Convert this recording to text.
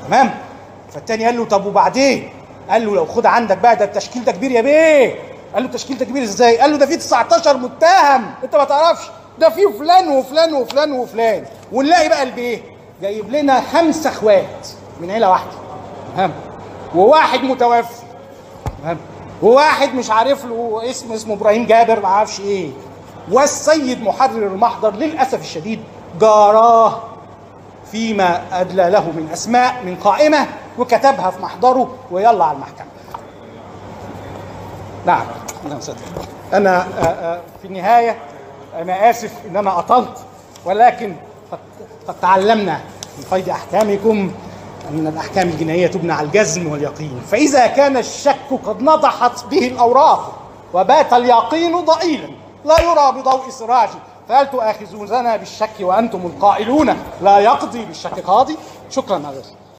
تمام. فالتاني قال له طب وبعدين؟ قال له لو خد عندك بقى، ده التشكيل ده كبير يا بيه. قال له التشكيل ده كبير ازاي؟ قال له ده فيه 19 متهم، انت ما تعرفش، ده فيه فلان وفلان وفلان وفلان. ونلاقي بقى البيه جايب لنا 5 اخوات من عيله واحده، تمام، وواحد متوفي، تمام، وواحد مش عارف له اسمه ابراهيم جابر ما اعرفش ايه، والسيد محرر المحضر للاسف الشديد جاراه فيما ادلى له من اسماء من قائمه وكتبها في محضره ويلا على المحكمه. نعم. انا في النهايه انا اسف ان انا اطلت، ولكن قد تعلمنا من فيض احكامكم ان الاحكام الجنائيه تبنى على الجزم واليقين، فاذا كان الشك قد نضحت به الاوراق وبات اليقين ضئيلا لا يرى بضوء سراج، فهل تؤاخذوننا بالشك وانتم القائلون لا يقضي بالشك قاضي؟ شكرا.